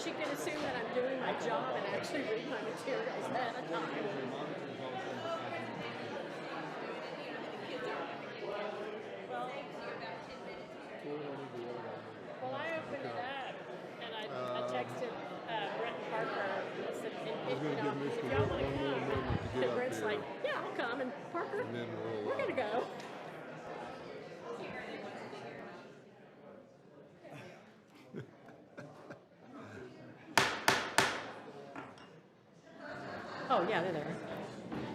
she can assume that I'm doing my job and actually read my materials ahead of time. Well, I opened it up and I texted Brett and Parker. I said, if y'all want to come, and Brett's like, yeah, I'll come. And Parker, we're going to go. Oh, yeah, they're there.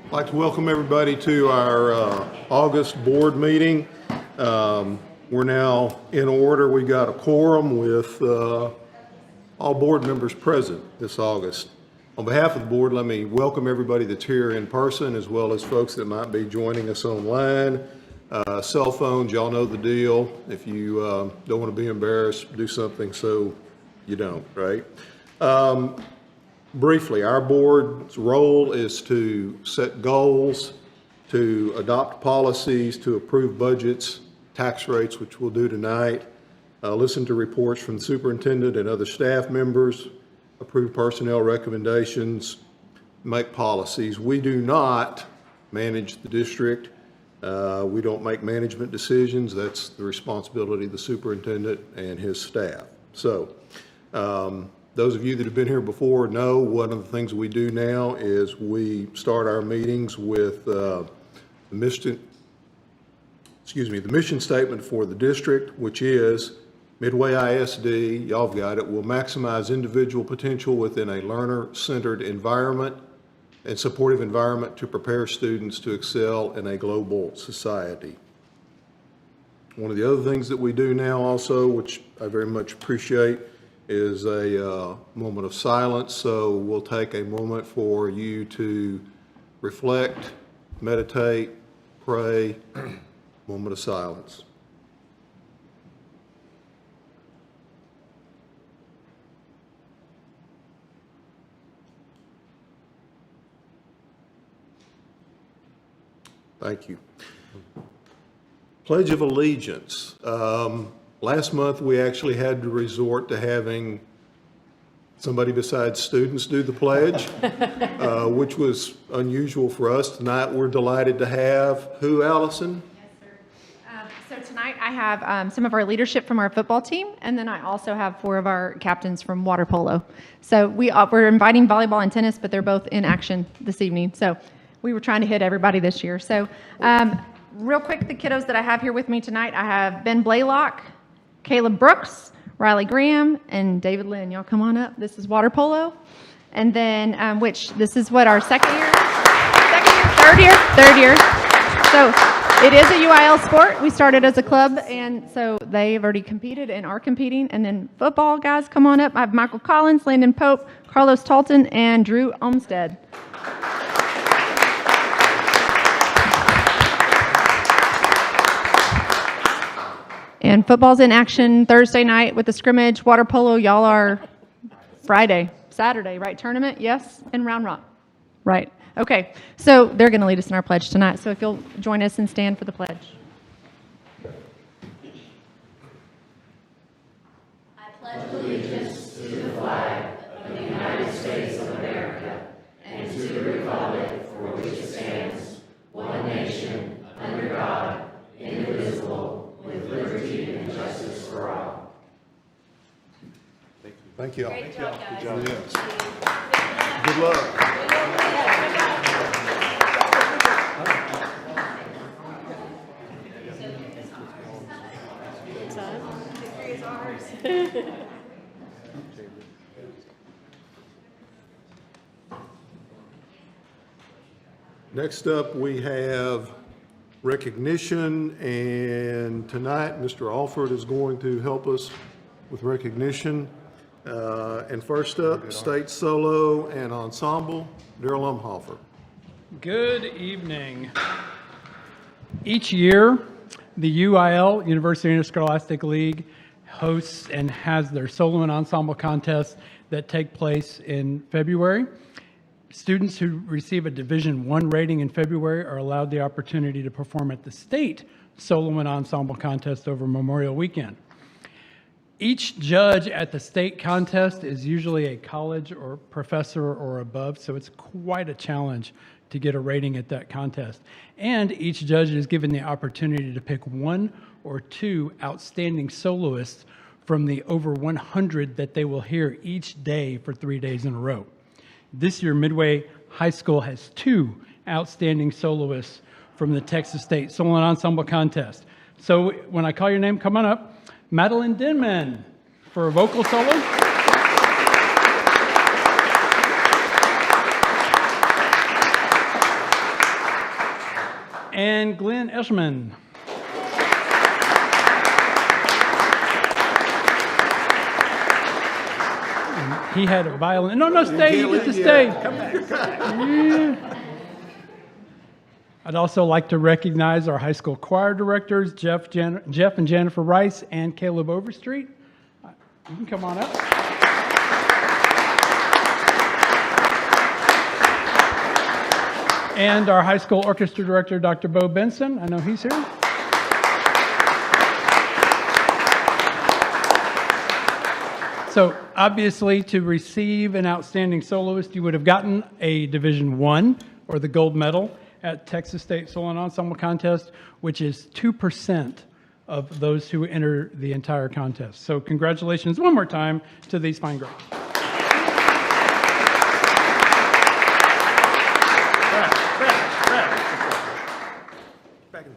I'd like to welcome everybody to our August board meeting. We're now in order. We got a quorum with all board members present this August. On behalf of the board, let me welcome everybody that's here in person, as well as folks that might be joining us online. Cell phones, y'all know the deal. If you don't want to be embarrassed, do something so you don't, right? Briefly, our board's role is to set goals, to adopt policies, to approve budgets, tax rates, which we'll do tonight, listen to reports from the superintendent and other staff members, approve personnel recommendations, make policies. We do not manage the district. We don't make management decisions. That's the responsibility of the superintendent and his staff. So, those of you that have been here before know one of the things we do now is we start our meetings with the mission statement for the district, which is Midway ISD, y'all have got it, will maximize individual potential within a learner-centered environment and supportive environment to prepare students to excel in a global society. One of the other things that we do now also, which I very much appreciate, is a moment of silence. So we'll take a moment for you to reflect, meditate, pray, moment of silence. Thank you. Pledge of Allegiance. Last month, we actually had to resort to having somebody besides students do the pledge, which was unusual for us. Tonight, we're delighted to have who, Allison? Yes, sir. So tonight, I have some of our leadership from our football team, and then I also have 4 of our captains from water polo. So we're inviting volleyball and tennis, but they're both in action this evening. So we were trying to hit everybody this year. So real quick, the kiddos that I have here with me tonight, I have Ben Blaylock, Caleb Brooks, Riley Graham, and David Lynn. Y'all come on up. This is water polo. And then, this is what our third year. So it is a UIL sport. We started as a club, and so they've already competed and are competing. And then football guys, come on up. I have Michael Collins, Landon Pope, Carlos Talton, and Drew Olmstead. And football's in action Thursday night with the scrimmage. Water polo, y'all are Saturday, right? Tournament, yes? And Round Rock, right? Okay, so they're going to lead us in our pledge tonight. So if you'll join us and stand for the pledge. I pledge allegiance to the flag of the United States of America and to the republic for which it stands, one nation, under God, indivisible, with liberty and justice for all. Thank you all. Great job, guys. Good job. Yes. Good luck. Next up, we have recognition, and tonight Mr. Alford is going to help us with recognition. And first up, state solo and ensemble, Daryl Umhofer. Good evening. Each year, the UIL, University Interscholastic League, hosts and has their solo and ensemble contests that take place in February. Students who receive a Division I rating in February are allowed the opportunity to perform at the state solo and ensemble contest over Memorial Weekend. Each judge at the state contest is usually a college or professor or above, so it's quite a challenge to get a rating at that contest. And each judge is given the opportunity to pick one or two outstanding soloists from the over 100 that they will hear each day for 3 days in a row. This year, Midway High School has 2 outstanding soloists from the Texas State Solo and Ensemble Contest. So when I call your name, come on up. Madeline Denman for a vocal solo. And Glenn Eschman. He had a violin. No, stay. You get to stay. Come back. Yeah. I'd also like to recognize our high school choir directors, Jeff and Jennifer Rice, and Caleb Overstreet. You can come on up. And our high school orchestra director, Dr. Bo Benson. I know he's here. So obviously, to receive an outstanding soloist, you would have gotten a Division I or the gold medal at Texas State Solo and Ensemble Contest, which is 2% of those who enter the entire contest. So congratulations one more time to these fine girls. Back in.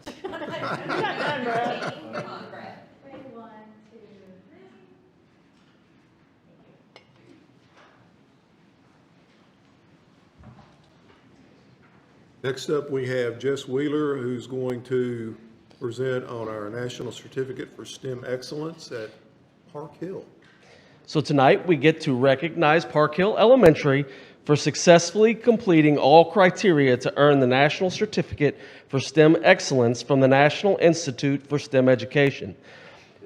Next up, we have Jess Wheeler, who's going to present on our National Certificate for STEM Excellence at Park Hill. So tonight, we get to recognize Park Hill Elementary for successfully completing all criteria to earn the National Certificate for STEM Excellence from the National Institute for STEM Education.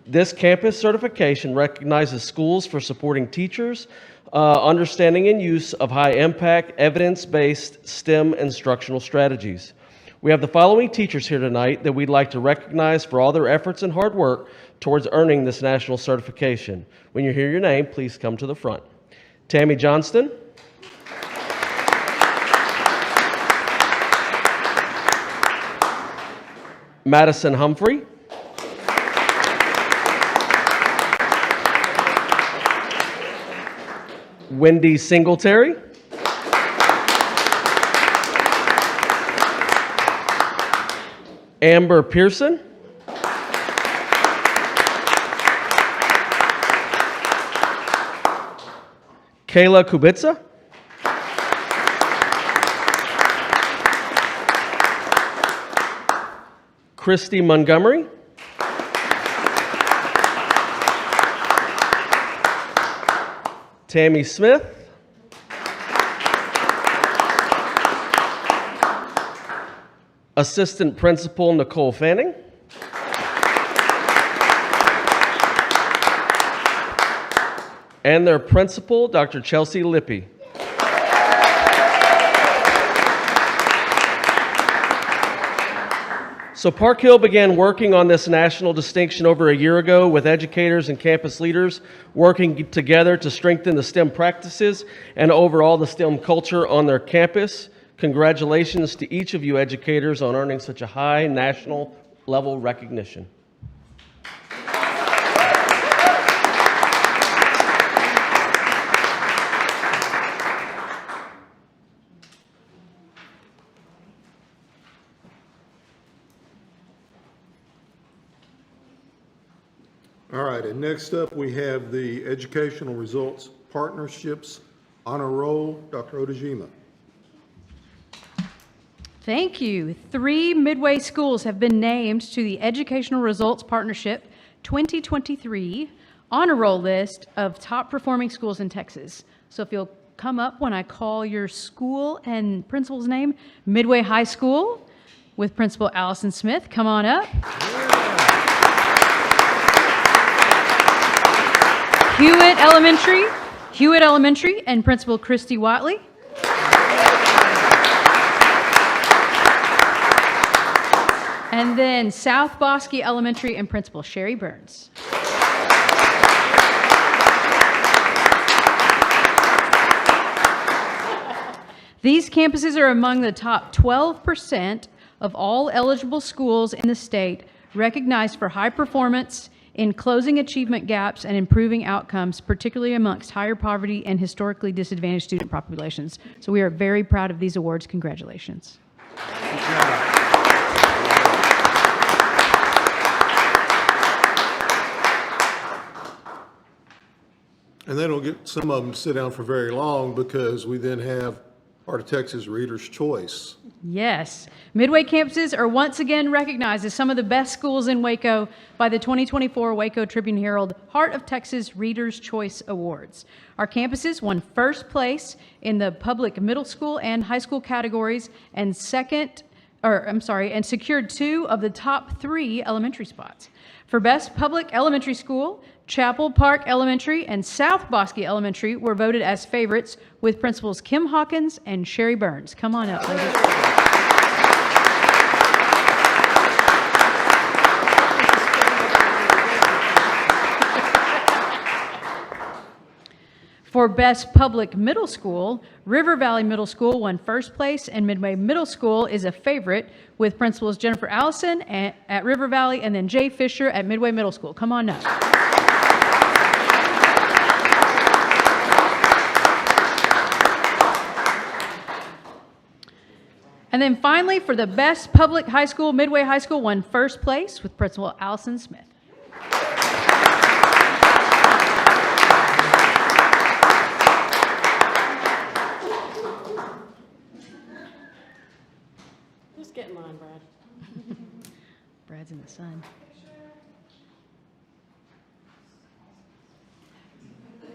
This campus certification recognizes schools for supporting teachers, understanding and use of high-impact, evidence-based STEM instructional strategies. We have the following teachers here tonight that we'd like to recognize for all their efforts and hard work towards earning this national certification. When you hear your name, please come to the front. Tammy Johnston. Madison Humphrey. Wendy Singletary. Amber Pearson. Kayla Kubitsa. Christy Montgomery. Tammy Smith. Assistant Principal Nicole Fanning. And their principal, Dr. Chelsea Lippy. So Park Hill began working on this national distinction over a year ago with educators and campus leaders working together to strengthen the STEM practices and overall the STEM culture on their campus. Congratulations to each of you educators on earning such a high national level recognition. All right, and next up, we have the Educational Results Partnerships Honor Roll, Dr. Odejima. Thank you. 3 Midway schools have been named to the Educational Results Partnership 2023 Honor Roll list of top performing schools in Texas. So if you'll come up when I call your school and principal's name, Midway High School with Principal Allison Smith, come on up. Hewitt Elementary and Principal Christy Watley. And then South Bosque Elementary and Principal Sherry Burns. These campuses are among the top 12% of all eligible schools in the state, recognized for high performance in closing achievement gaps and improving outcomes, particularly amongst higher poverty and historically disadvantaged student populations. So we are very proud of these awards. Congratulations. And they don't get some of them to sit down for very long because we then have Heart of Texas Reader's Choice. Yes. Midway campuses are once again recognized as some of the best schools in Waco by the 2024 Waco Tribune-Herald Heart of Texas Reader's Choice Awards. Our campuses won first place in the public middle school and high school categories and secured 2 of the top 3 elementary spots. For Best Public Elementary School, Chapel Park Elementary and South Bosque Elementary were voted as favorites with principals Kim Hawkins and Sherry Burns. Come on up, ladies. For Best Public Middle School, River Valley Middle School won first place, and Midway Middle School is a favorite with principals Jennifer Allison at River Valley and then Jay Fisher at Midway Middle School. Come on up. And then finally, for the Best Public High School, Midway High School won first place with Principal Allison Smith. Just get in line, Brad. Brad's in the sun.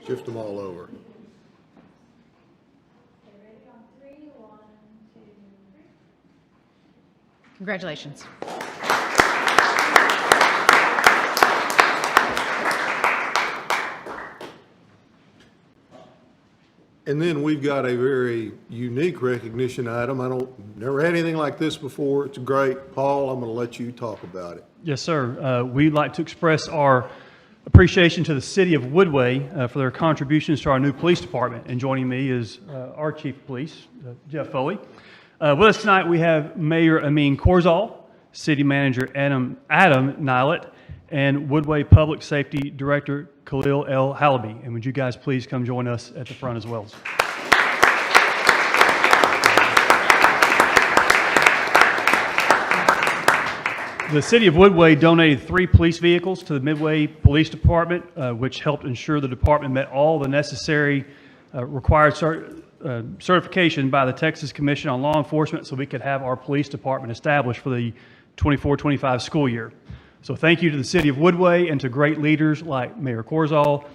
Shift them all over. Congratulations. And then we've got a very unique recognition item. Never had anything like this before. It's great. Paul, I'm going to let you talk about it. Yes, sir. We'd like to express our appreciation to the City of Woodway for their contributions to our new police department. And joining me is our Chief of Police, Jeff Foley. With us tonight, we have Mayor Amin Korzal, City Manager Adam Nilet, and Woodway Public Safety Director Khalil L. Halaby. And would you guys please come join us at the front as well? The City of Woodway donated 3 police vehicles to the Midway Police Department, which helped ensure the department met all the necessary required certification by the Texas Commission on Law Enforcement so we could have our police department established for the 24-25 school year. So thank you to the City of Woodway and to great leaders like Mayor Korzal,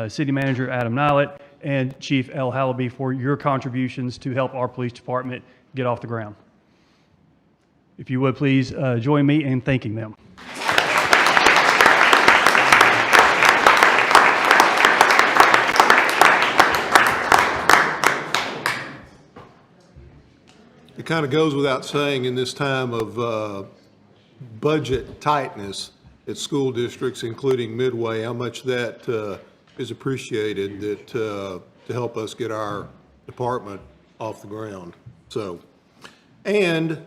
City Manager Adam Nilet, and Chief L. Halaby for your contributions to help our police department get off the ground. If you would please join me in thanking them. It kind of goes without saying in this time of budget tightness at school districts, including Midway, how much that is appreciated to help us get our department off the ground. So, and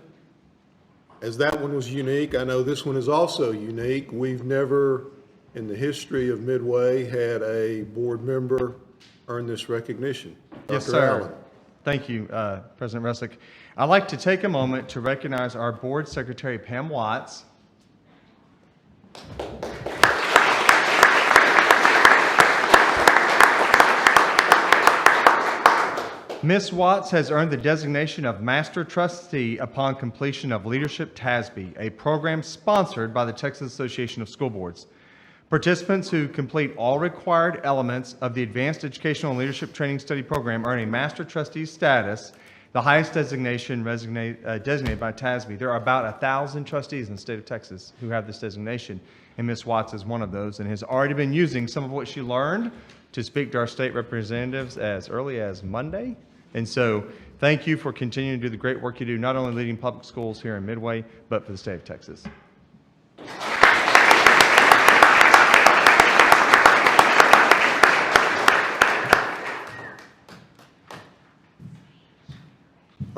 as that one was unique, I know this one is also unique. We've never in the history of Midway had a board member earn this recognition. Yes, Dr. sir. Allen. Thank you, President Russick. I'd like to take a moment to recognize our Board Secretary, Pam Watts. Ms. Watts has earned the designation of Master Trustee upon completion of Leadership TASB, a program sponsored by the Texas Association of School Boards. Participants who complete all required elements of the Advanced Educational and Leadership Training Study Program earn a Master Trustee status, the highest designation designated by TASB. There are about 1,000 trustees in the state of Texas who have this designation, and Ms. Watts is one of those and has already been using some of what she learned to speak to our state representatives as early as Monday. And so thank you for continuing to do the great work you do, not only leading public schools here in Midway, but for the state of Texas.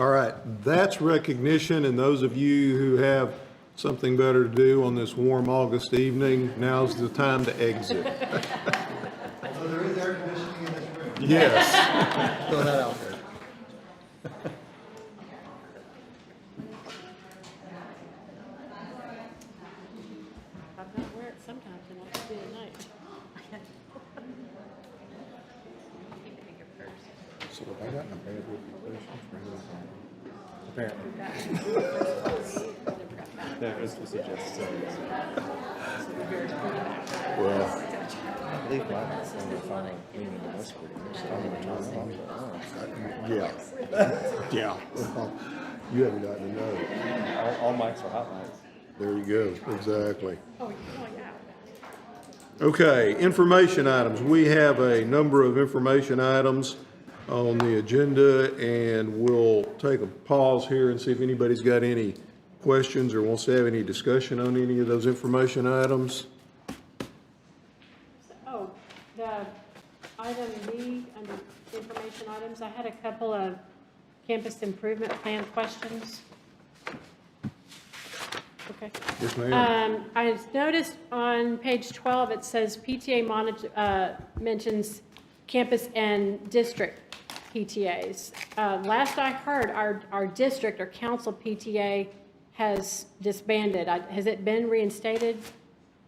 All right, that's recognition, and those of you who have something better to do on this warm August evening, now's the time to exit. So there is air conditioning in this room. Yes. Throw that out there. I've not wear it sometimes, and I can do it at night. So have I gotten a bad reputation for Apparently. That was to suggest so. Well, I believe my final meeting in this pretty much. yeah. Yeah. Well, you haven't gotten to know. All mics are hot mics. There you go, exactly. Oh, yeah. Okay, information items. We have a number of information items on the agenda, and we'll take a pause here and see if anybody's got any questions or wants to have any discussion on any of those information items. Oh, the item B under information items, I had a couple of campus improvement plan questions. Okay. Yes, ma'am. I noticed on page 12, it says PTA mentions campus and district PTAs. Last I heard, our district or council PTA has disbanded. Has it been reinstated?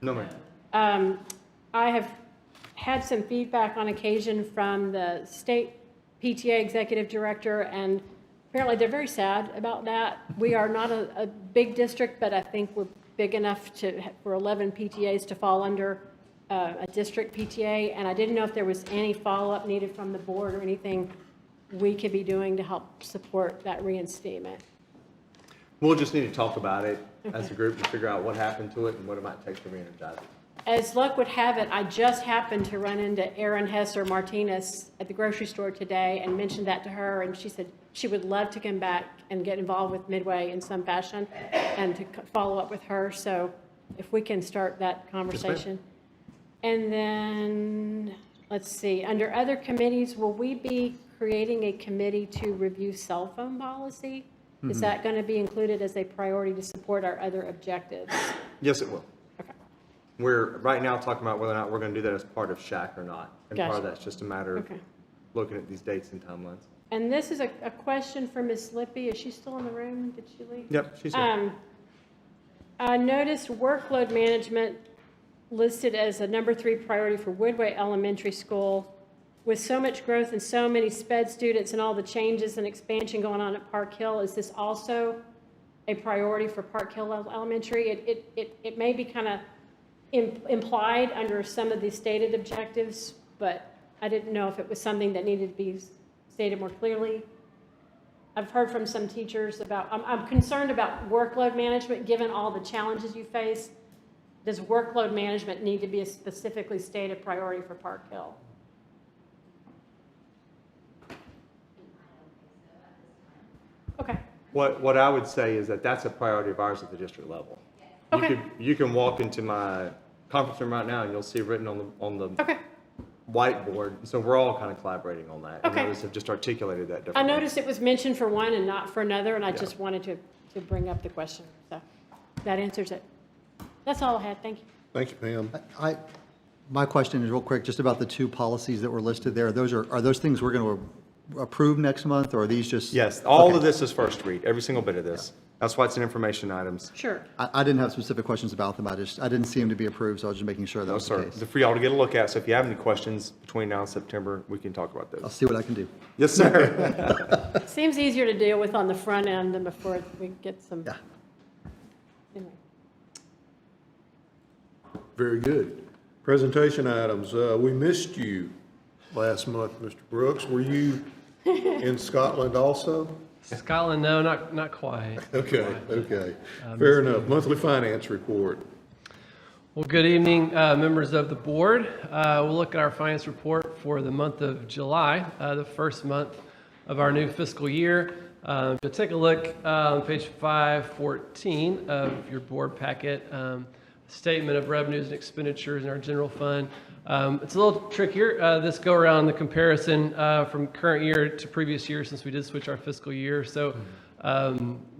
No, ma'am. I have had some feedback on occasion from the state PTA executive director, and apparently they're very sad about that. We are not a big district, but I think we're big enough for 11 PTAs to fall under a district PTA, and I didn't know if there was any follow-up needed from the board or anything we could be doing to help support that reinstatement. We'll just need to talk about it as a group to figure out what happened to it and what it might take to re-energize it. As luck would have it, I just happened to run into Erin Hesser Martinez at the grocery store today and mentioned that to her, and she said she would love to come back and get involved with Midway in some fashion and to follow up with her. So if we can start that conversation. And then, let's see, under other committees, will we be creating a committee to review cell phone policy? Is that going to be included as a priority to support our other objectives? Yes, it will. Okay. We're right now talking about whether or not we're going to do that as part of SHAC or not. And part of Gotcha. that's just a matter of Okay. looking at these dates and timelines. And this is a question for Ms. Lippy. Is she still in the room? Did she leave? Yep, she's here. I noticed workload management listed as a number 3 priority for Woodway Elementary School. With so much growth and so many SPED students and all the changes and expansion going on at Park Hill, is this also a priority for Park Hill Elementary? It may be kind of implied under some of the stated objectives, but I didn't know if it was something that needed to be stated more clearly. I've heard from some teachers about, I'm concerned about workload management, given all the challenges you face. Does workload management need to be a specifically stated priority for Park Hill? Okay. What I would say is that that's a priority of ours at the district level. Okay. You can walk into my conference room right now and you'll see written on the Okay. whiteboard. So we're all kind of collaborating on that. Okay. And others have just articulated that I differently. noticed it was mentioned for one and not for another, and I Yeah. just wanted to bring up the question. So that answers it. That's all I had. Thank you. Thank you, Pam. My question is real quick, just about the 2 policies that were listed there. Are those things we're going to approve next month, or are these just? Yes, all Okay. of this is first read, every single bit of this. That's why it's in information items. Sure. I didn't have specific questions about them. I didn't see them to be approved, so I was just making sure that No, was the sir. case. They're for y'all to get a look at, so if you have any questions between now and September, we can talk about I'll those. see what I can do. Yes, sir. Seems easier to deal with on the front end than before we get some. Yeah. Anyway. Very good. Presentation items. We missed you last month, Mr. Brooks. Were you in Scotland also? Scotland, no, not quite. Okay, okay. Fair enough. Monthly finance report. Well, good evening, members of the board. We'll look at our finance report for the month of July, the first month of our new fiscal year. To take a look on page 514 of your board packet, statement of revenues and expenditures in our general fund. It's a little trickier this go around, the comparison from current year to previous year, since we did switch our fiscal year. So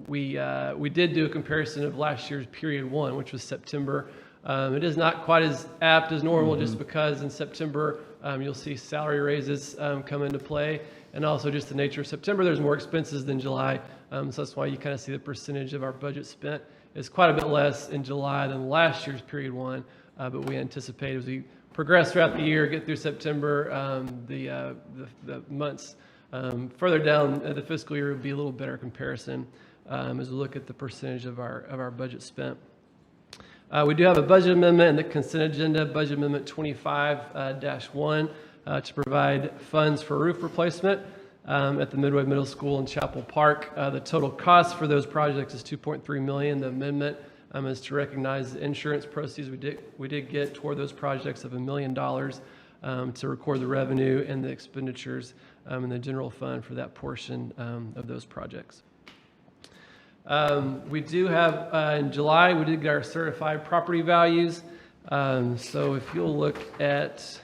we did do a comparison of last year's period 1, which was September. It is not quite as apt as normal, just because in September you'll see salary raises come into play, and also just the nature of September, there's more expenses than July. So that's why you kind of see the percentage of our budget spent is quite a bit less in July than last year's period 1. But we anticipate as we progress throughout the year, get through September, the months further down the fiscal year will be a little better comparison as we look at the percentage of our budget spent. We do have a budget amendment in the consent agenda, Budget Amendment 25-1, to provide funds for roof replacement at the Midway Middle School and Chapel Park. The total cost for those projects is $2.3 million. The amendment is to recognize the insurance proceeds we did get toward those projects of $1 million to record the revenue and the expenditures in the general fund for that portion of those projects. We do have, in July, we did get our certified property values. So if you'll look at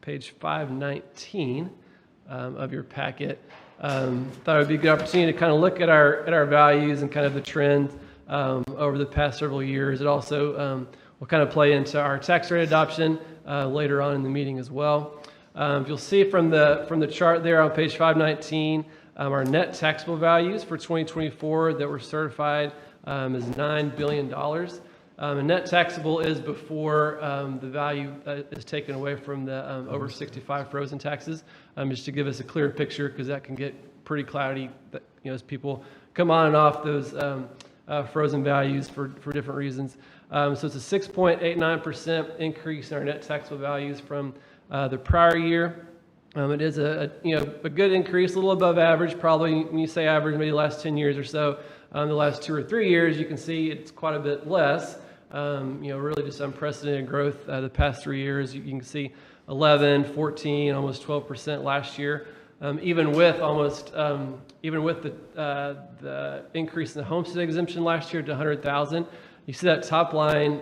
page 519 of your packet, thought it would be a good opportunity to kind of look at our values and kind of the trend over the past several years. It also will kind of play into our tax rate adoption later on in the meeting as well. You'll see from the chart there on page 519, our net taxable values for 2024 that were certified is $9 billion. And net taxable is before the value is taken away from the over 65 frozen taxes, just to give us a clear picture, because that can get pretty cloudy as people come on and off those frozen values for different reasons. So it's a 6.89% increase in our net taxable values from the prior year. It is a good increase, a little above average, probably. When you say average, maybe the last 10 years or so. The last 2 or 3 years, you can see it's quite a bit less. Really just unprecedented growth the past 3 years. You can see 11, 14, almost 12% last year. Even with the increase in the homestead exemption last year to 100,000. You see that top line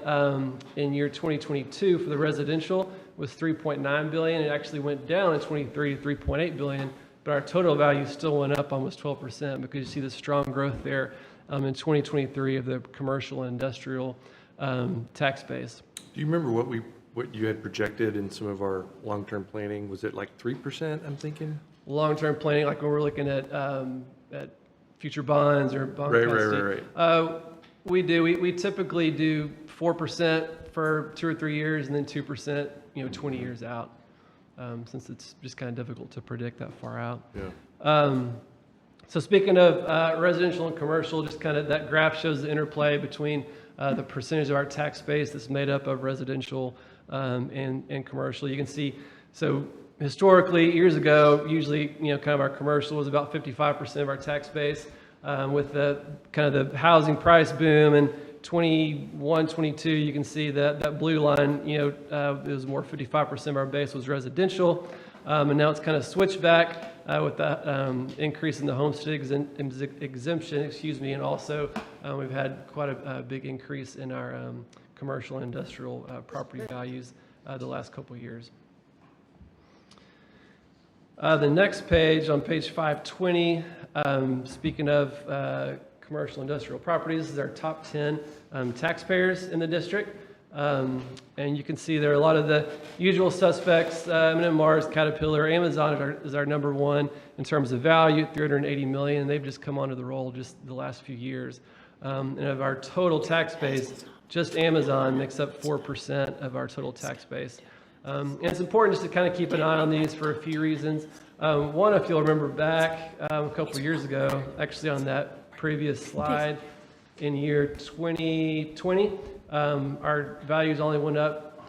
in year 2022 for the residential was $3.9 billion. It actually went down in 23 to $3.8 billion, but our total value still went up almost 12% because you see the strong growth there in 2023 of the commercial and industrial tax base. Do you remember what you had projected in some of our long-term planning? Was it like 3%, I'm thinking? Long-term planning, like when we're looking at future bonds or bond capacity. Right. We do. We typically do 4% for 2 or 3 years, and then 2%, 20 years out, since it's just kind of difficult to predict that far out. Yeah. So speaking of residential and commercial, just kind of that graph shows the interplay between the percentage of our tax base that's made up of residential and commercial. You can see, so historically, years ago, usually, kind of our commercial was about 55% of our tax base. With the kind of the housing price boom in 21, 22, you can see that blue line, it was more 55% of our base was residential. And now it's kind of switched back with the increase in the homestead exemption, and also we've had quite a big increase in our commercial and industrial property values the last couple of years. The next page, on page 520, speaking of commercial industrial properties, this is our top 10 taxpayers in the district. And you can see there are a lot of the usual suspects. M&M Mars, Caterpillar, Amazon is our number one in terms of value, $380 million. They've just come onto the roll just the last few years. And of our total tax base, just Amazon makes up 4% of our total tax base. And it's important just to kind of keep an eye on these for a few reasons. One, if you'll remember back a couple of years ago, actually on that previous slide, in year 2020, our values only went up,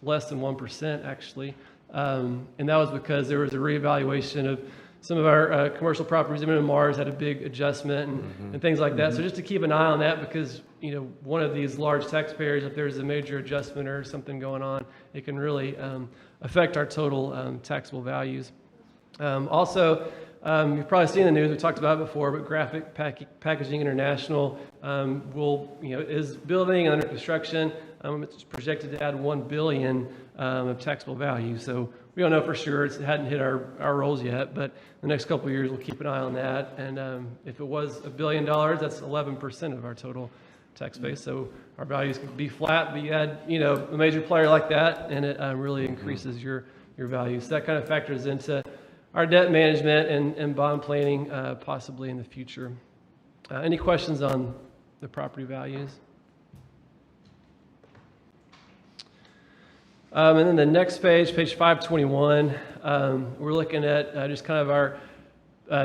less than 1% actually. And that was because there was a reevaluation of some of our commercial properties. M&M Mars had a big adjustment and things like that. So just to keep an eye on that, because one of these large taxpayers, if there's a major adjustment or something going on, it can really affect our total taxable values. Also, you've probably seen the news, we talked about it before, but Graphic Packaging International is building under construction It's projected to add $1 billion of taxable value. So we don't know for sure. It hadn't hit our rolls yet, but the next couple of years we'll keep an eye on that. And if it was $1 billion, that's 11% of our total tax base. So our values could be flat, but you add, a major player like that, and it really increases your value. So that kind of factors into our debt management and bond planning possibly in the future. Any questions on the property values? And then the next page 521, we're looking at just kind of our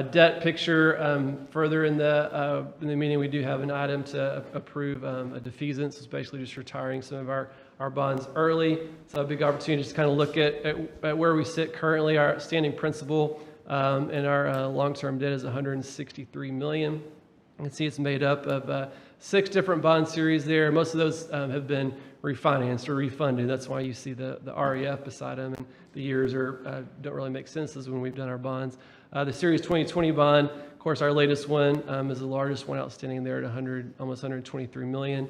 debt picture. Further in the meeting, we do have an item to approve a defeasance. It's basically just retiring some of our bonds early. So a big opportunity just to kind of look at where we sit currently. Our outstanding principal and our long-term debt is $163 million. You can see it's made up of 6 different bond series there. Most of those have been refinanced or refunded. That's why you see the REF beside them, and the years don't really make sense as when we've done our bonds. The Series 2020 bond, of course, our latest one is the largest one outstanding there at almost $123 million.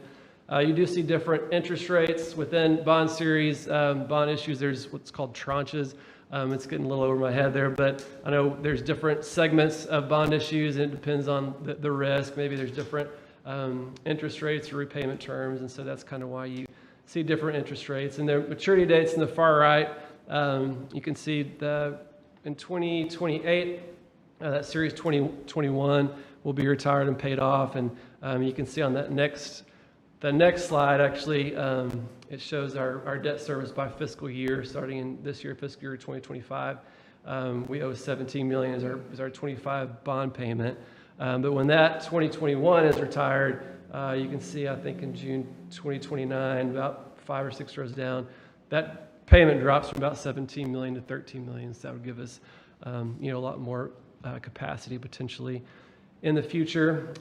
You do see different interest rates within bond series, bond issues. There's what's called tranches. It's getting a little over my head there, but I know there's different segments of bond issues, and it depends on the risk. Maybe there's different interest rates or repayment terms, and so that's kind of why you see different interest rates. And their maturity dates in the far right, you can see in 2028, that Series 2021 will be retired and paid off. And you can see on the next slide, actually, it shows our debt service by fiscal year, starting in this year, fiscal year 2025. We owe $17 million as our 25 bond payment. But when that 2021 is retired, you can see, I think in June 2029, about 5 or 6 rows down, that payment drops from about $17 million to $13 million. So that would give us, a lot more capacity potentially in the future.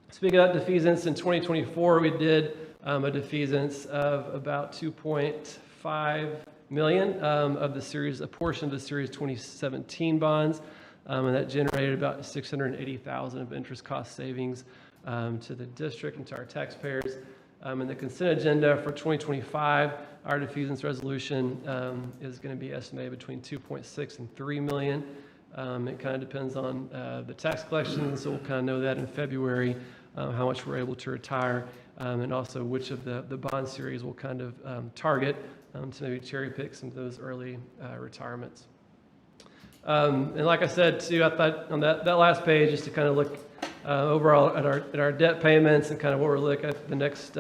Speaking of defeasance, in 2024, we did a defeasance of about $2.5 million of the series, a portion of the Series 2017 bonds, and that generated about $680,000 of interest cost savings to the district and to our taxpayers. And the consent agenda for 2025, our defeasance resolution is going to be estimated between 2.6 and 3 million. It kind of depends on the tax collection, so we'll kind of know that in February, how much we're able to retire, and also which of the bond series we'll kind of target to maybe cherry pick some of those early retirements. And like I said, too, I thought on that last page, just to kind of look overall at our debt payments and kind of what we're looking at the next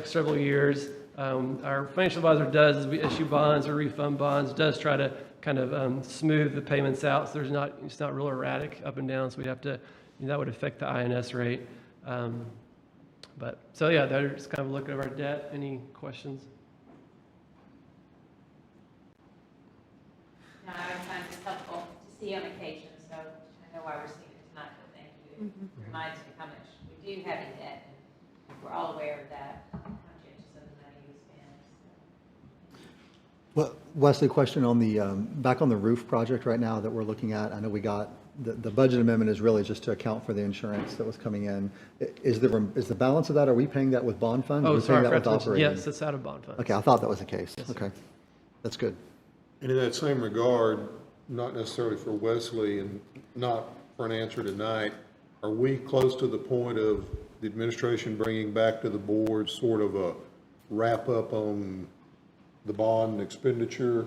several years. Our financial advisor does, as we issue bonds or refund bonds, does try to kind of smooth the payments out, so it's not real erratic up and down. So we have to, that would affect the INS rate. So yeah, that's kind of looking at our debt. Any questions? No, I find this helpful to see on occasion, so I know why we're seeing it tonight, but thank you. It reminds me how much we do have in debt, and we're all aware of that, how conscientious of the money we spend. Well, Wesley, question on the, back on the roof project right now that we're looking at. I know we got, the budget amendment is really just to account for the insurance that was coming in. Is the balance of that, are we paying that with bond funds? Oh, Are we sorry, paying I that forgot with to mention, operating? yes, it's out of bond funds. Okay, I thought that was the case. Yes, sir. Okay, that's good. And in that same regard, not necessarily for Wesley and not for an answer tonight, are we close to the point of the administration bringing back to the board sort of a wrap-up on the bond expenditure?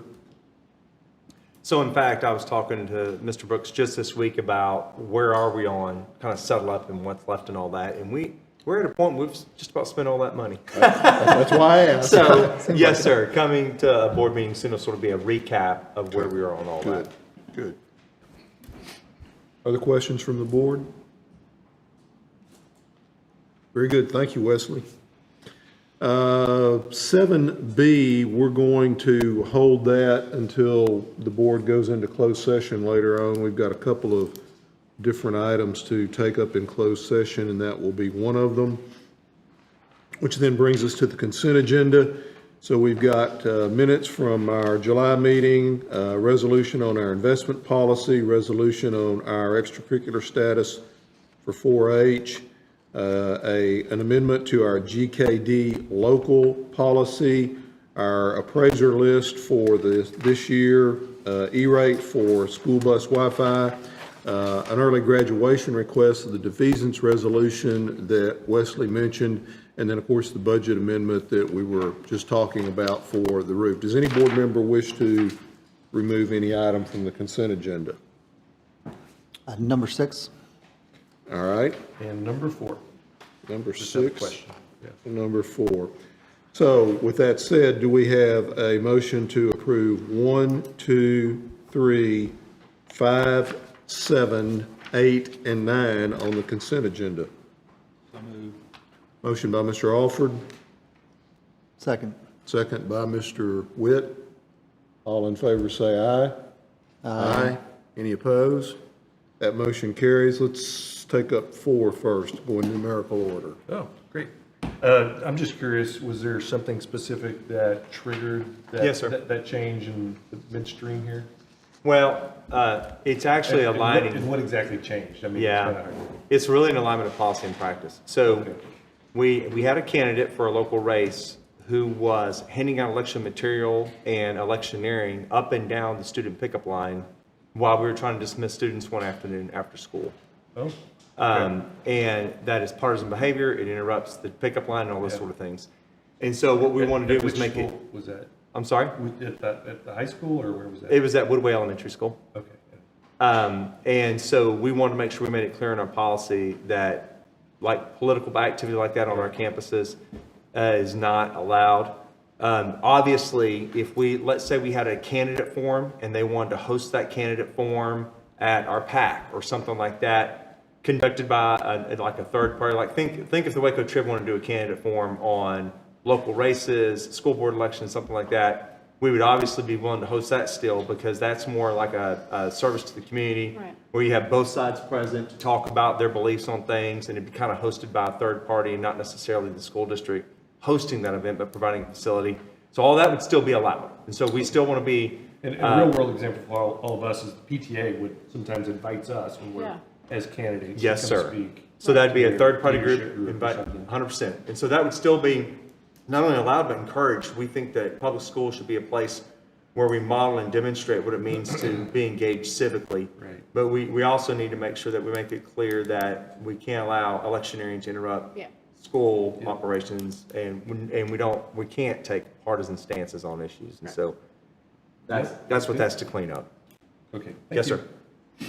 So in fact, I was talking to Mr. Brooks just this week about where are we on kind of settle up and what's left and all that. And we're at a point we've just about spent all that money. That's why I asked. So yes, sir. Coming to a board meeting soon will sort of be a recap of where we are on all that. Good. Other questions from the board? Very good. Thank you, Wesley. 7B, we're going to hold that until the board goes into closed session later on. We've got a couple of different items to take up in closed session, and that will be one of them, which then brings us to the consent agenda. So we've got minutes from our July meeting, resolution on our investment policy, resolution on our extracurricular status for 4-H, an amendment to our GKD local policy, our appraiser list for this year, E-rate for school bus Wi-Fi, an early graduation request of the defeasance resolution that Wesley mentioned, and then, of course, the budget amendment that we were just talking about for the roof. Does any board member wish to remove any item from the consent agenda? Number 6. All right. And number 4. Number Just have a 6. question. Yeah. And number 4. So with that said, do we have a motion to approve 1, 2, 3, 5, 7, 8, and 9 on the consent agenda? Motion by Mr. Alford, Second. second by Mr. Witt. All in favor say aye. Aye. Any opposed? That motion carries. Let's take up 4 first, go in numerical order. Oh, great. I'm just curious, was there something specific that triggered that? Yes, sir. That change in the midstream here? Well, it's actually And aligning. what exactly changed? I mean, Yeah, it's kinda hard. it's really in alignment of policy and practice. So Okay. we had a candidate for a local race who was handing out election material and electioneering up and down the student pickup line while we were trying to dismiss students one afternoon after school. Oh, And that is partisan behavior. It interrupts the pickup line and all those Yeah. sort of things. And so what we want to do was which make it, school was that? I'm sorry? At the high school, or where was that? It was at Woodway Elementary School. Okay. Yeah. And so we wanted to make sure we made it clear in our policy that like political activity like that on our campuses is not allowed. Obviously, if let's say we had a candidate forum and they wanted to host that candidate forum at our PAC or something like that, conducted by like a third party, like think if the Waco Trib wanted to do a candidate forum on local races, school board elections, something like that, we would obviously be willing to host that still, because that's more like a service to the community, Right. where you have both sides present to talk about their beliefs on things, and it'd be kind of hosted by a third party, not necessarily the school district hosting that event, but providing a facility. So all that would still be allowed. And so we still want to be. And a real world example for all of us is the PTA would sometimes invites us when we're Yeah. as candidates. to Yes, come sir. speak So that'd be a to third-party leadership group, or invite, something. 100%. And so that would still be not only allowed, but encouraged. We think that public schools should be a place where we model and demonstrate what it means to be engaged civically. Right. But we also need to make sure that we make it clear that we can't allow electioneering to interrupt Yeah. school operations, and we can't take partisan stances on issues. And so that's what that's to clean up. Okay. Yes, Thank sir. you.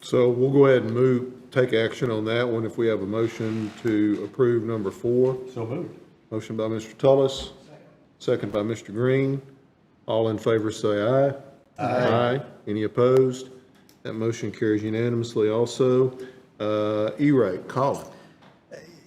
So we'll go ahead and take action on that one if we have a motion to approve number 4. So moved. Motion by Mr. Tullis, second by Mr. Green. All in favor say aye. Aye. Any opposed? That motion carries unanimously also. E-rate, Colin.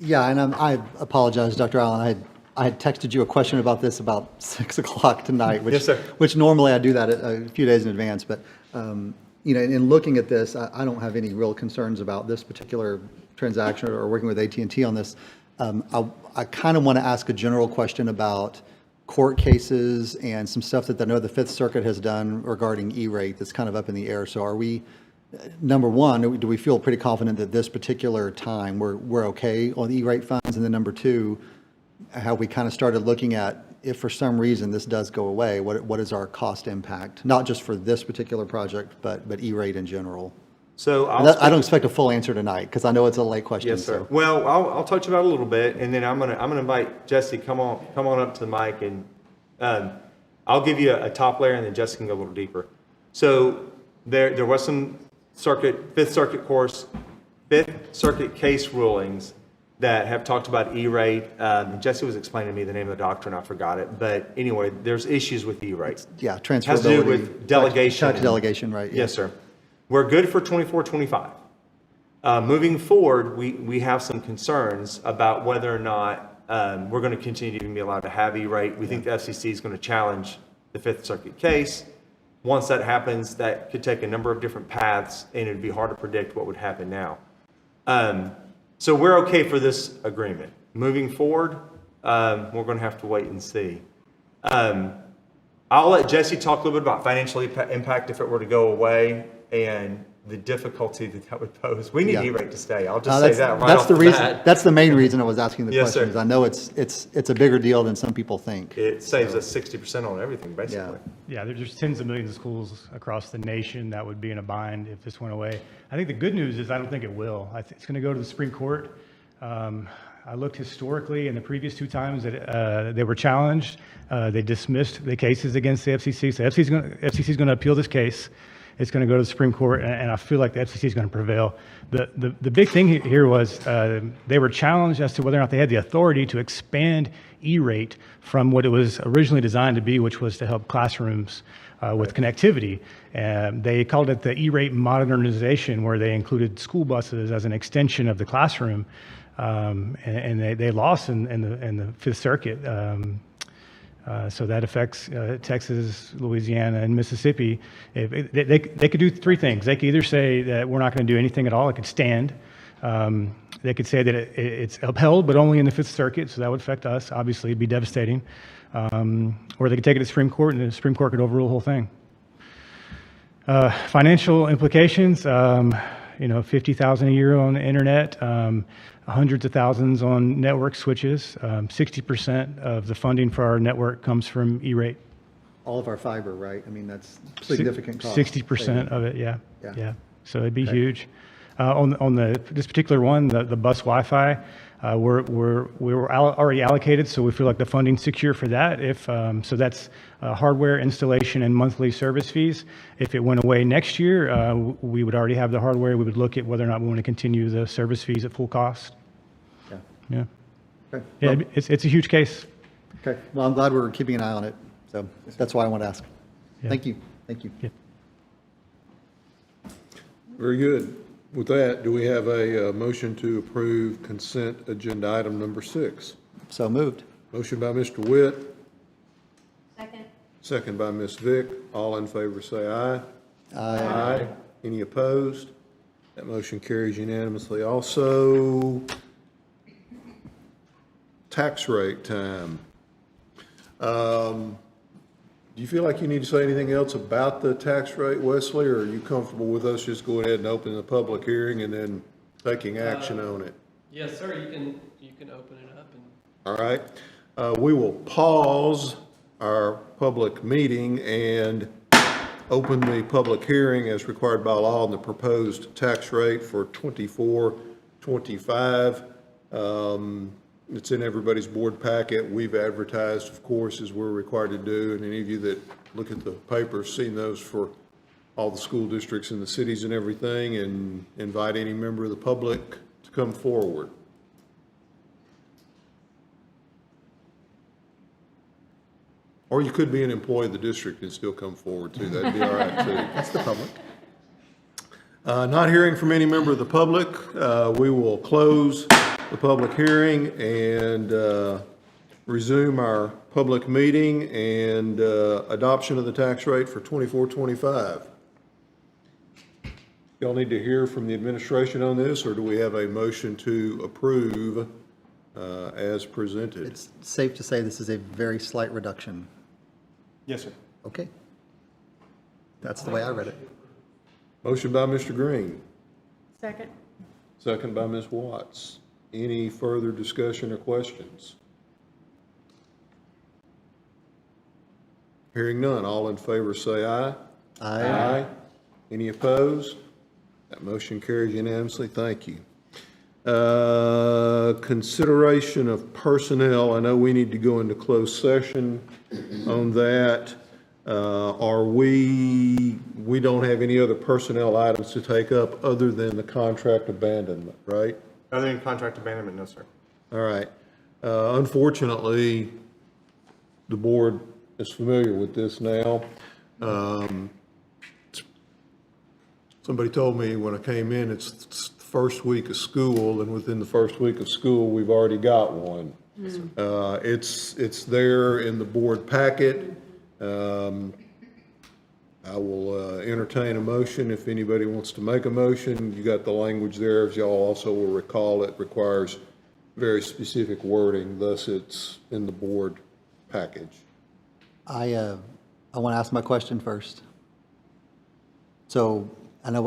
Yeah, and I apologize, Dr. Allen. I had texted you a question about this about 6 o'clock tonight, which, Yes, sir. which normally I do that a few days in advance. But, in looking at this, I don't have any real concerns about this particular transaction or working with AT&T on this. I kind of want to ask a general question about court cases and some stuff that I know the Fifth Circuit has done regarding E-rate that's kind of up in the air. So are we, number one, do we feel pretty confident that this particular time we're okay on E-rate funds? And then number two, have we kind of started looking at, if for some reason this does go away, what is our cost impact? Not just for this particular project, but E-rate in general. So I don't expect a full answer tonight because I know it's a late question. Yes, sir. So. Well, I'll touch about it a little bit, and then I'm gonna invite Jesse, come on up to the mic, and I'll give you a top layer, and then Jesse can go a little deeper. So there was some Fifth Circuit case rulings that have talked about E-rate. Jesse was explaining to me the name of the doctrine, I forgot it, but anyway, there's issues with E-rate. Yeah, transferability. Has to do with delegation. Tax delegation, right? Yes, sir. We're good for 24-25. Moving forward, we have some concerns about whether or not we're going to continue to be allowed to have E-rate. We think the FCC is going to challenge the Fifth Circuit case. Once that happens, that could take a number of different paths, and it'd be hard to predict what would happen now. So we're okay for this agreement. Moving forward, we're going to have to wait and see. I'll let Jesse talk a little bit about financial impact if it were to go away, and the difficulty that would pose. We need Yeah. E-rate to stay. I'll No, just say that right that's off the the reason. bat. That's the main reason I was asking the Yes, question. sir. Is I know it's a bigger deal than some people think. It saves us 60% on everything, basically. Yeah, there's tens of millions of schools across the nation that would be in a bind if this went away. I think the good news is I don't think it will. It's going to go to the Supreme Court. I looked historically, and the previous two times that they were challenged, they dismissed the cases against the FCC. So FCC is going to appeal this case. It's going to go to the Supreme Court, and I feel like the FCC is going to prevail. The big thing here was they were challenged as to whether or not they had the authority to expand E-rate from what it was originally designed to be, which was to help classrooms with connectivity. They called it the E-rate modernization, where they included school buses as an extension of the classroom, and they lost in the Fifth Circuit. So that affects Texas, Louisiana, and Mississippi. They could do three things. They could either say that we're not going to do anything at all. It could stand. They could say that it's upheld, but only in the Fifth Circuit, so that would affect us. Obviously, it'd be devastating. Or they could take it to the Supreme Court, and the Supreme Court could overrule the whole thing. Financial implications, 50,000 a year on the internet, hundreds of thousands on network switches. 60% of the funding for our network comes from E-rate. All of our fiber, right? I mean, that's significant cost. 60% of it, yeah. Yeah. So it'd be huge. On this particular one, the bus Wi-Fi, we were already allocated, so we feel like the funding's secure for that. So that's hardware installation and monthly service fees. If it went away next year, we would already have the hardware. We would look at whether or not we want to continue the service fees at full cost. Yeah. Okay. Yeah, Well, it's a huge case. okay. Well, I'm glad we're keeping an eye on it. So that's why I want to ask. Yeah. Thank you. Thank you. Yeah. Very good. With that, do we have a motion to approve consent agenda item number 6? So moved. Motion by Mr. Witt, Second. second by Ms. Vick. All in favor say aye. Aye. Any opposed? That motion carries unanimously. Also, tax rate time. Do you feel like you need to say anything else about the tax rate, Wesley, or are you comfortable with us just going ahead and opening the public hearing and then taking action on it? Yes, sir, you can open it up and. All right. We will pause our public meeting and open the public hearing as required by law on the proposed tax rate for 24-25. It's in everybody's board packet. We've advertised, of course, as we're required to do, and any of you that look at the papers, seen those for all the school districts in the cities and everything, and invite any member of the public to come forward. Or you could be an employee of the district and still come forward too. That'd be all right too. That's the public. Not hearing from any member of the public, we will close the public hearing and resume our public meeting and adoption of the tax rate for 24-25. Y'all need to hear from the administration on this, or do we have a motion to approve as presented? It's safe to say this is a very slight reduction. Yes, sir. Okay. That's the way I read it. Motion by Mr. Green, Second. second by Ms. Watts. Any further discussion or questions? Hearing none, all in favor say aye. Aye. Any opposed? That motion carries unanimously. Thank you. Consideration of personnel. I know we need to go into closed session on that. We don't have any other personnel items to take up other than the contract abandonment, right? Other than contract abandonment, no, sir. All right. Unfortunately, the board is familiar with this now. Somebody told me when I came in, it's the first week of school, and within the first week of school, we've already got one. It's there in the board packet. I will entertain a motion if anybody wants to make a motion. You got the language there. As y'all also will recall, it requires very specific wording, thus it's in the board package. I want to ask my question first. So I know,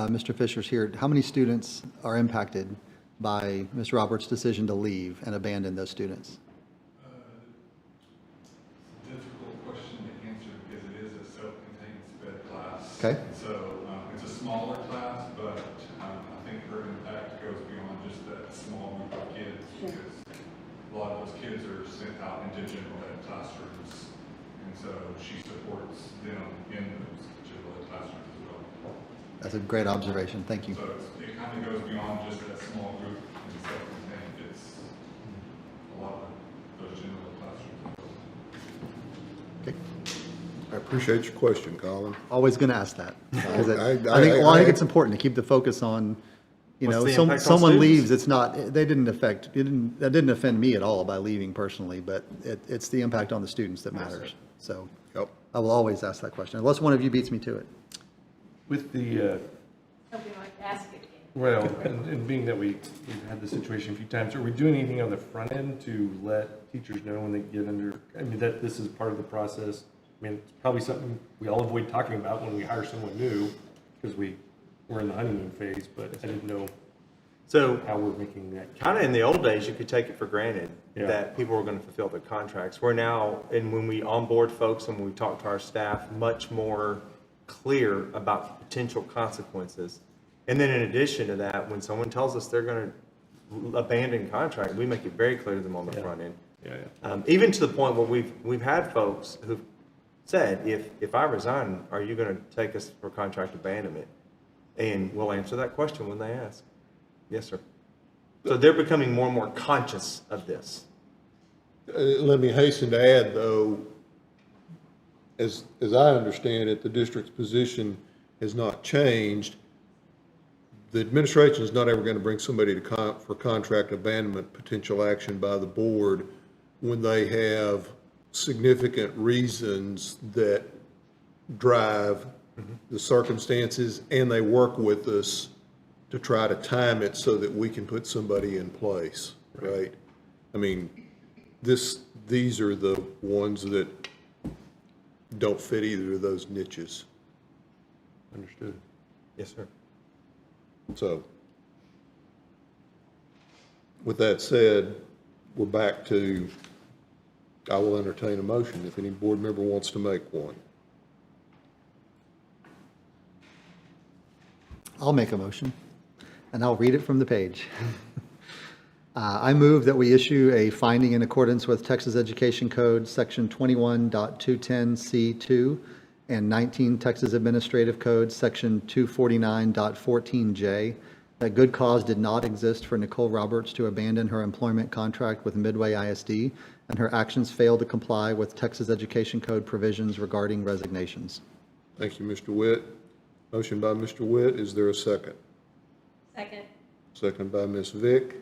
Mr. Fisher's here. How many students are impacted by Ms. Roberts' decision to leave and abandon those students? Difficult question to answer because it is a self-contained sped class. Okay. So it's a smaller class, but I think her impact goes beyond just that small group of kids because a lot of those kids are sent out into general ed classrooms. And so she supports them in those general ed classrooms as well. That's a great observation. Thank you. So it kind of goes beyond just that small group and self-contained. It's a lot of those general ed classrooms. Okay. I appreciate your question, Colin. Always going to ask that. Because I I think it's important to keep the focus on, you What's know, the impact on someone students? leaves, it's not, that didn't offend me at all by leaving personally, but it's the impact on the students that matters. So Yep. I will always ask that question, unless one of you beats me to it. With the, Something like ask it again. well, and being that we've had this situation a few times, are we doing anything on the front end to let teachers know when they get under, I mean, that this is part of the process? I mean, it's probably something we all avoid talking about when we hire someone new, because we're in the honeymoon phase, but I didn't know So how we're making that. kind of in the old days, you could take it for granted Yeah. that people were going to fulfill their contracts. We're now, and when we onboard folks and when we talk to our staff, much more clear about potential consequences. And then in addition to that, when someone tells us they're going to abandon contract, we make it very clear to them on the front end. Yeah. Even to the point where we've had folks who've said, if I resign, are you going to take us for contract abandonment? And we'll answer that question when they ask. Yes, sir. So they're becoming more and more conscious of this. Let me hasten to add, though, as I understand it, the district's position has not changed. The administration is not ever going to bring somebody for contract abandonment potential action by the board when they have significant reasons that drive the circumstances, and they work with us to try to time it so that we can put somebody in place, right? I mean, these are the ones that don't fit either of those niches. Understood. Yes, sir. So, with that said, we're back to, I will entertain a motion if any board member wants to make one. I'll make a motion, and I'll read it from the page. I move that we issue a finding in accordance with Texas Education Code, Section 21.210C2, and 19 Texas Administrative Code, Section 249.14J, that good cause did not exist for Nicole Roberts to abandon her employment contract with Midway ISD, and her actions failed to comply with Texas Education Code provisions regarding resignations. Thank you, Mr. Witt. Motion by Mr. Witt. Is there a second? Second. Second by Ms. Vick.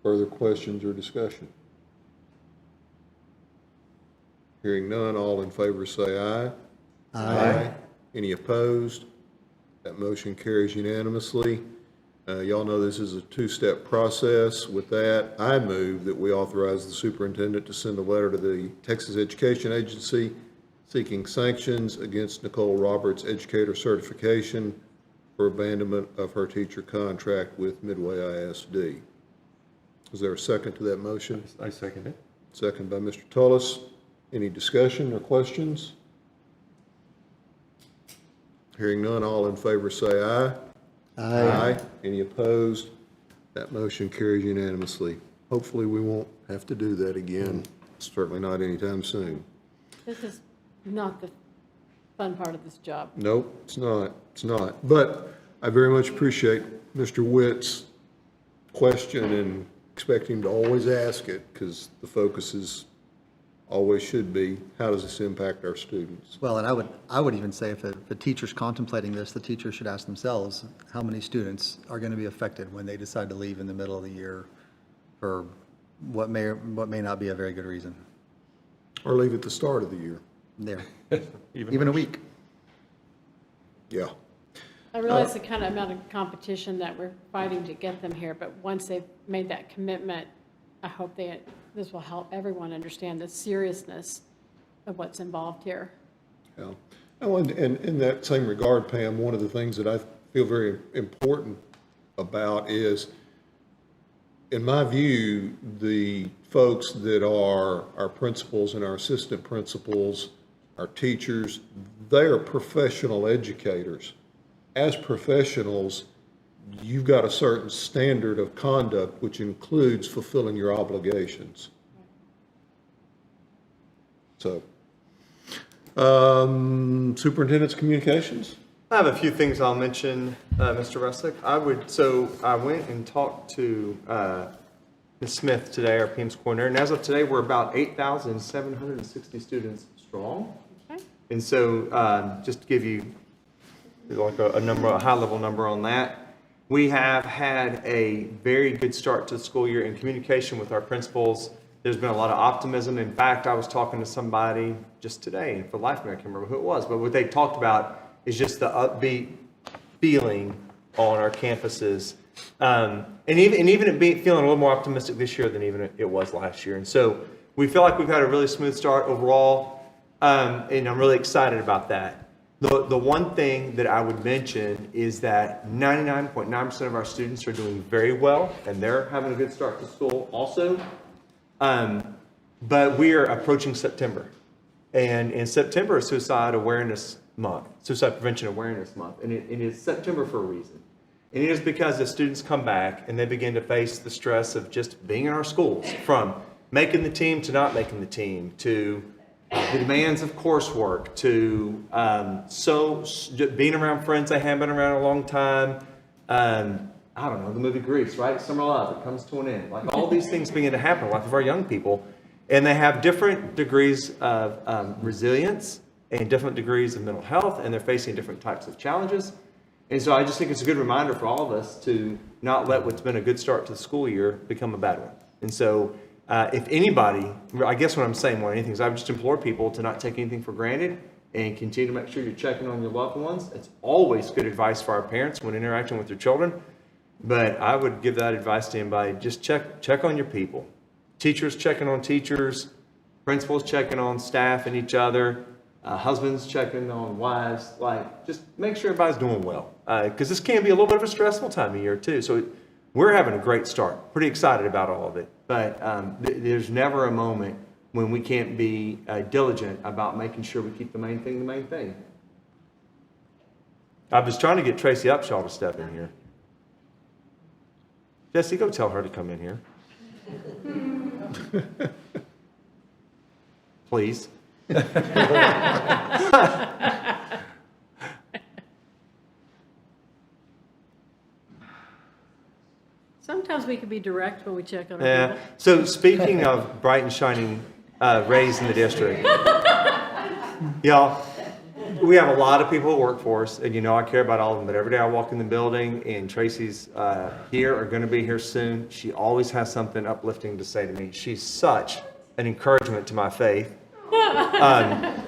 Further questions or discussion? Hearing none, all in favor say aye. Aye. Any opposed? That motion carries unanimously. Y'all know this is a two-step process. With that, I move that we authorize the superintendent to send a letter to the Texas Education Agency seeking sanctions against Nicole Roberts' educator certification for abandonment of her teacher contract with Midway ISD. Is there a second to that motion? I second it. Second by Mr. Tullis. Any discussion or questions? Hearing none, all in favor say aye. Aye. Any opposed? That motion carries unanimously. Hopefully, we won't have to do that again, certainly not anytime soon. This is not the fun part of this job. Nope, it's not, But I very much appreciate Mr. Witt's question and expect him to always ask it, because the focus is, always should be, how does this impact our students? Well, and I would even say if a teacher's contemplating this, the teacher should ask themselves, how many students are going to be affected when they decide to leave in the middle of the year for what may not be a very good reason? Or leave at the start of the year. There, even a week. Yeah. I realize the kind of amount of competition that we're fighting to get them here, but once they've made that commitment, I hope this will help everyone understand the seriousness of what's involved here. Yeah. Oh, and in that same regard, Pam, one of the things that I feel very important about is, in my view, the folks that are our principals and our assistant principals, our teachers, they are professional educators. As professionals, you've got a certain standard of conduct, which includes fulfilling your obligations. So, Superintendent's Communications? I have a few things I'll mention, Mr. Russick. I went and talked to Ms. Smith today, our PIMS coordinator, and as of today, we're about 8,760 students strong. Okay. And so, just to give you like a number, a high-level number on that, we have had a very good start to the school year in communication with our principals. There's been a lot of optimism. In fact, I was talking to somebody just today, and for the life of me, I can't remember who it was, but what they talked about is just the upbeat feeling on our campuses. And even it feeling a little more optimistic this year than even it was last year. And so we feel like we've had a really smooth start overall, and I'm really excited about that. The one thing that I would mention is that 99.9% of our students are doing very well, and they're having a good start to school also. But we are approaching September, and in September is Suicide Awareness Month, Suicide Prevention Awareness Month, and it is September for a reason. And it is because the students come back and they begin to face the stress of just being in our schools, from making the team to not making the team, to the demands of coursework, to being around friends they haven't been around a long time. I don't know, the movie Grease, right? Summer Love, it comes to an end. Like all these things begin to happen in the life of our young people, and they have different degrees of resilience and different degrees of mental health, and they're facing different types of challenges. And so I just think it's a good reminder for all of us to not let what's been a good start to the school year become a bad one. And so if anybody, I guess what I'm saying more than anything is I would just implore people to not take anything for granted and continue to make sure you're checking on your loved ones. It's always good advice for our parents when interacting with their children. But I would give that advice to anybody. Just check on your people. Teachers checking on teachers, principals checking on staff and each other, husbands checking on wives. Like, just make sure everybody's doing well. Because this can be a little bit of a stressful time of year too. So we're having a great start. Pretty excited about all of it. But there's never a moment when we can't be diligent about making sure we keep the main thing the main thing. I was trying to get Tracy Upshaw to step in here. Jesse, go tell her to come in here. Please. Sometimes we can be direct when we check on our Yeah. people. So speaking of bright and shining rays in the district, y'all, we have a lot of people who work for us, and you know I care about all of them, but every day I walk in the building, and Tracy's here or going to be here soon. She always has something uplifting to say to me. She's such an encouragement to my faith.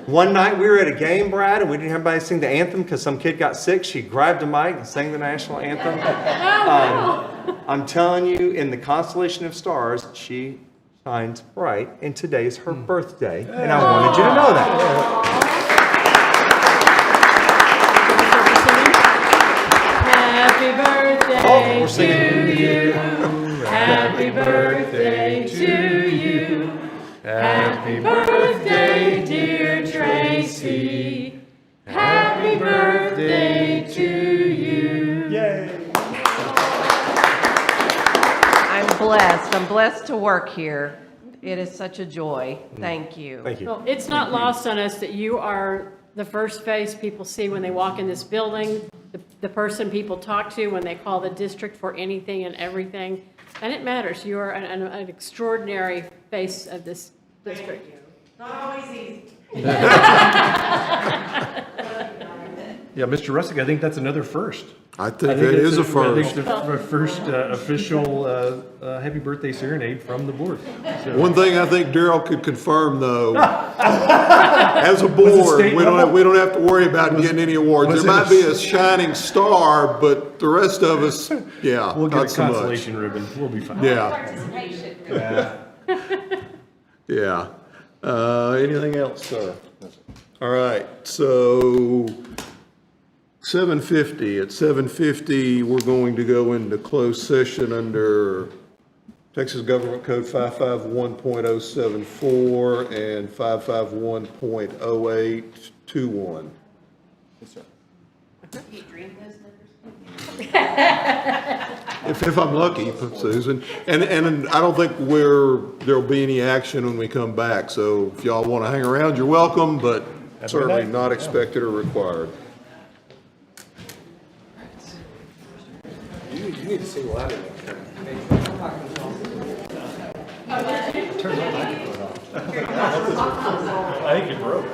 One night we were at a game, Brad, and we didn't have anybody sing the anthem because some kid got sick. She grabbed a mic and sang the national anthem. I'm telling you, in the constellation of stars, she shines bright, and today is her birthday, and I wanted you to know that. Happy birthday Oh, we're singing. to you. Happy birthday to you. Happy birthday, dear Tracy. Happy birthday to you. Yay! I'm blessed. I'm blessed to work here. It is such a joy. Thank you. Thank you. Well, it's not lost on us that you are the first face people see when they walk in this building, the person people talk to when they call the district for anything and everything. And it matters. You are an extraordinary face of this district. Thank you. Not always easy. Yeah, Mr. Russick, I think that's another first. I think that is a first. I think the first official happy birthday serenade from the board. So. One thing I think Daryl could confirm, though, as a board, we don't have to worry about getting any awards. There might be a shining star, but the rest of us, yeah, we'll get not a so much. consolation ribbon. We'll be fine. Yeah. Yeah. Anything else, sir? All right, so 7:50. At 7:50, we're going to go into closed session under Texas Government Code 551.074 and 551.0821. Yes, sir. If I'm lucky, Susan. And I don't think there'll be any action when we come back. So if y'all want to hang around, you're welcome, but certainly not expected or required. You need to sing louder next time. I think it broke.